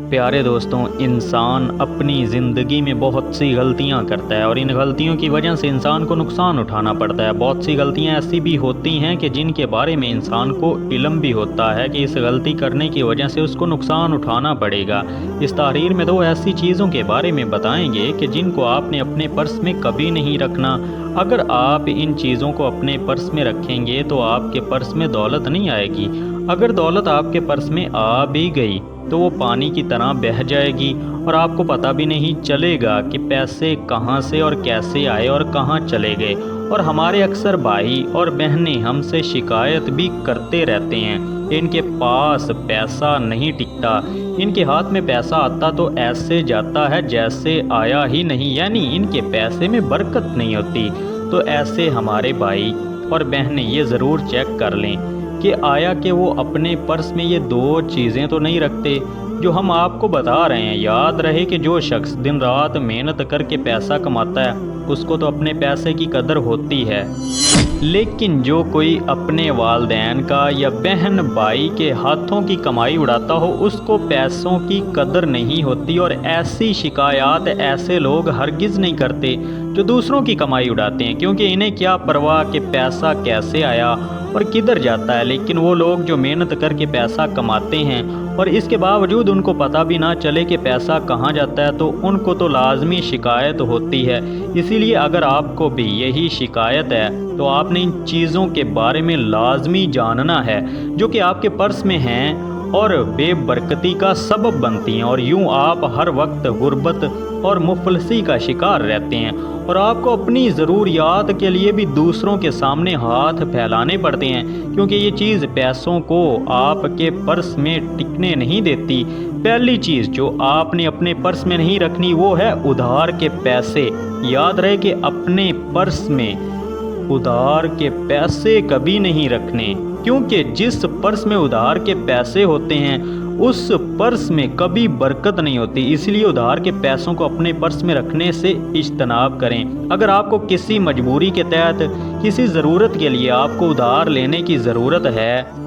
प्यारे दोस्तों, इंसान अपनी ज़िंदगी में बहुत सी गलतियां करता है और इन गलतियों की वजह से इंसान को नुकसान उठाना पड़ता है। बहुत सी गलतियां ऐसी भी होती हैं कि जिनके बारे में इंसान को इल्म भी होता है कि इस गलती करने की वजह से उसको नुकसान उठाना पड़ेगा। इस तहरीर में दो ऐसी चीज़ों के बारे में बताएंगे कि जिनको आपने अपने पर्स में कभी नहीं रखना। अगर आप इन चीज़ों को अपने पर्स में रखेंगे तो आपके पर्स में दौलत नहीं आएगी। अगर दौलत आपके पर्स में आ भी गई तो वो पानी की तरह बह जाएगी और आपको पता भी नहीं चलेगा कि पैसे कहाँ से और कैसे आए और कहाँ चले गए। और हमारे अक्सर भाई और बहनें हमसे शिकायत भी करते रहते हैं, इनके पास पैसा नहीं टिकता, इनके हाथ में पैसा आता तो ऐसे जाता है जैसे आया ही नहीं, यानी इनके पैसे में बरकत नहीं होती। तो ऐसे हमारे भाई और बहनें ये ज़रूर चेक कर लें कि आया कि वो अपने पर्स में ये दो चीज़ें तो नहीं रखते जो हम आपको बता रहे हैं। याद रहे कि जो शख्स दिन रात मेहनत करके पैसा कमाता है उसको तो अपने पैसे की कदर होती है, लेकिन जो कोई अपने वालदैन का या बहन भाई के हाथों की कमाई उड़ाता हो उसको पैसों की कदर नहीं होती। और ऐसी शिकायत ऐसे लोग हरगिज़ नहीं करते जो दूसरों की कमाई उड़ाते हैं, क्योंकि इन्हें क्या परवाह कि पैसा कैसे आया और किधर जाता है। लेकिन वो लोग जो मेहनत करके पैसा कमाते हैं और इसके बावजूद उनको पता भी ना चले कि पैसा कहाँ जाता है, तो उनको तो लाजमी शिकायत होती है। इसीलिए अगर आपको भी यही शिकायत है तो आपने इन चीज़ों के बारे में लाजमी जानना है जो कि आपके पर्स में हैं और बेबरकती का सबब बनती हैं, और यूं आप हर वक्त गुर्बत और मुफलसी का शिकार रहते हैं और आपको अपनी ज़रूरियात के लिए भी दूसरों के सामने हाथ फैलाने पड़ते हैं, क्योंकि ये चीज़ पैसों को आपके पर्स में टिकने नहीं देती। पहली चीज़ जो आपने अपने पर्स में नहीं रखनी वो है उधार के पैसे। याद रहे कि अपने पर्स में उधार के पैसे कभी नहीं रखने, क्योंकि जिस पर्स में उधार के पैसे होते हैं उस पर्स में कभी बरकत नहीं होती। इसलिए उधार के पैसों को अपने पर्स में रखने से इज्तनाब करें। अगर आपको किसी मजबूरी के तहत किसी ज़रूरत के लिए आपको उधार लेने की ज़रूरत है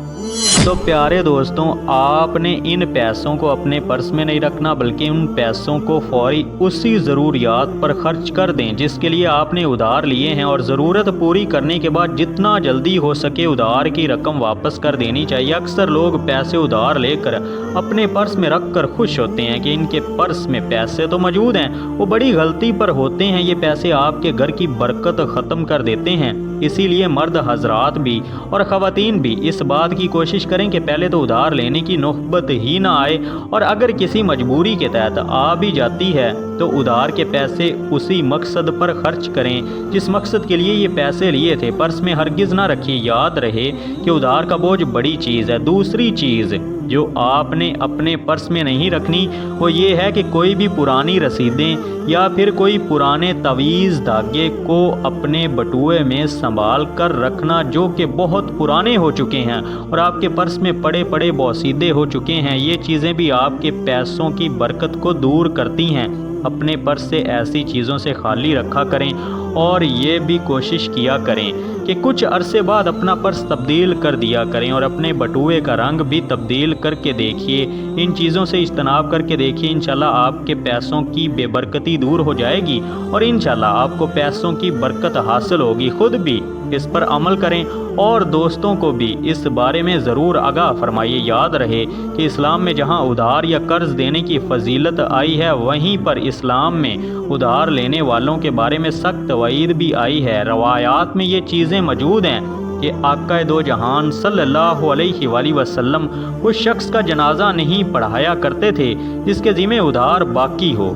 तो प्यारे दोस्तों, आपने इन पैसों को अपने पर्स में नहीं रखना, बल्कि उन पैसों को फौरी उसी ज़रूरियात पर खर्च कर दें जिसके लिए आपने उधार लिए हैं, और ज़रूरत पूरी करने के बाद जितना जल्दी हो सके उधार की रकम वापस कर देनी चाहिए। अक्सर लोग पैसे उधार लेकर अपने पर्स में रख कर खुश होते हैं कि इनके पर्स में पैसे तो मौजूद हैं, वो बड़ी गलती पर होते हैं। ये पैसे आपके घर की बरकत ख़त्म कर देते हैं। इसीलिए मर्द हजरात भी और ख़वातीन भी इस बात की कोशिश करें कि पहले तो उधार लेने की नौबत ही ना आए, और अगर किसी मजबूरी के तहत आ भी जाती है तो उधार के पैसे उसी मकसद पर खर्च करें जिस मकसद के लिए ये पैसे लिए थे। पर्स में हरगिज़ ना रखिए। याद रहे कि उधार का बोझ बड़ी चीज़ है। दूसरी चीज़ जो आपने अपने पर्स में नहीं रखनी वो ये है कि कोई भी पुरानी रसीदें या फिर कोई पुराने तवीज़ धागे को अपने बटुए में संभाल कर रखना जो कि बहुत पुराने हो चुके हैं और आपके पर्स में पड़े पड़े बोसीदे हो चुके हैं। ये चीज़ें भी आपके पैसों की बरकत को दूर करती हैं। अपने पर्स से ऐसी चीज़ों से खाली रखा करें और ये भी कोशिश किया करें कि कुछ अरसे बाद अपना पर्स तब्दील कर दिया करें और अपने बटुए का रंग भी तब्दील करके देखिए। इन चीज़ों से इज्तनाब करके देखिए, इंशाल्लाह आपके पैसों की बेबरकती दूर हो जाएगी और इंशाल्लाह आपको पैसों की बरकत हासिल होगी। खुद भी इस पर अमल करें और दोस्तों को भी इस बारे में ज़रूर आगाह फरमाइए। याद रहे कि इस्लाम में जहां उधार या कर्ज देने की फजीलत आई है वहीं पर इस्लाम में उधार लेने वालों के बारे में सख्त वईद भी आई है। रवायात में ये चीज़ें मौजूद हैं कि आका दो जहान सल्लल्लाहु अलैहि वसल्लम उस शख्स का जनाजा नहीं पढ़ाया करते थे जिसके ज़िम्मे उधार बाकी हो।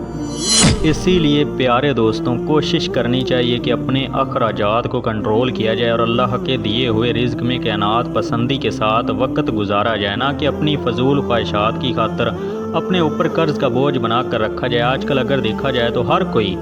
इसीलिए प्यारे दोस्तों, कोशिश करनी चाहिए कि अपने अखराजात को कंट्रोल किया जाए और अल्लाह के दिए हुए रिज़्क में कैनात पसंदी के साथ वक्त गुजारा जाए, ना कि अपनी फजूल ख्वाहिशात की खातर अपने ऊपर कर्ज का बोझ बना कर रखा जाए। आजकल अगर देखा जाए तो हर कोई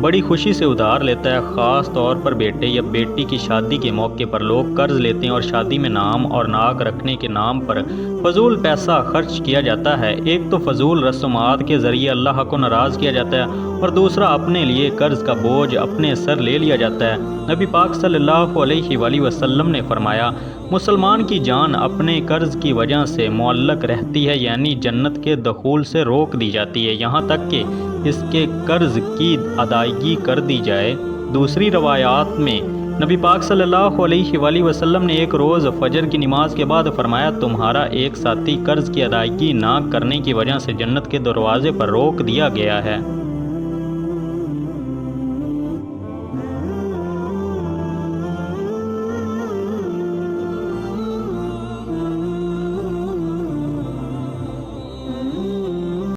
بڑی خوشی سے ادھار لیتا ہے۔ خاص طور پر بیٹے یا بیٹی کی شادی کے موقع پر لوگ قرض لیتے ہیں اور شادی میں نام اور ناک رکھنے کے نام پر فضول پیسہ خرچ کیا جاتا ہے۔ ایک تو فضول رسومات کے ذریعے اللہ کو ناراض کیا جاتا ہے اور دوسرا اپنے لیے قرض کا بوجھ اپنے سر لے لیا جاتا ہے۔ نبی پاک صلی اللہ علیہ وآلہ وسلم نے فرمایا، مسلمان کی جان اپنے قرض کی وجہ سے معلق رہتی ہے، یعنی جنت کے دخول سے روک دی جاتی ہے یہاں تک کہ اس کے قرض کی ادائیگی کر دی جائے۔ دوسری روایات میں نبی پاک صلی اللہ علیہ وآلہ وسلم نے ایک روز فجر کی نماز کے بعد فرمایا، تمہارا ایک ساتھی قرض کی ادائیگی نہ کرنے کی وجہ سے جنت کے دروازے پر روک دیا گیا ہے۔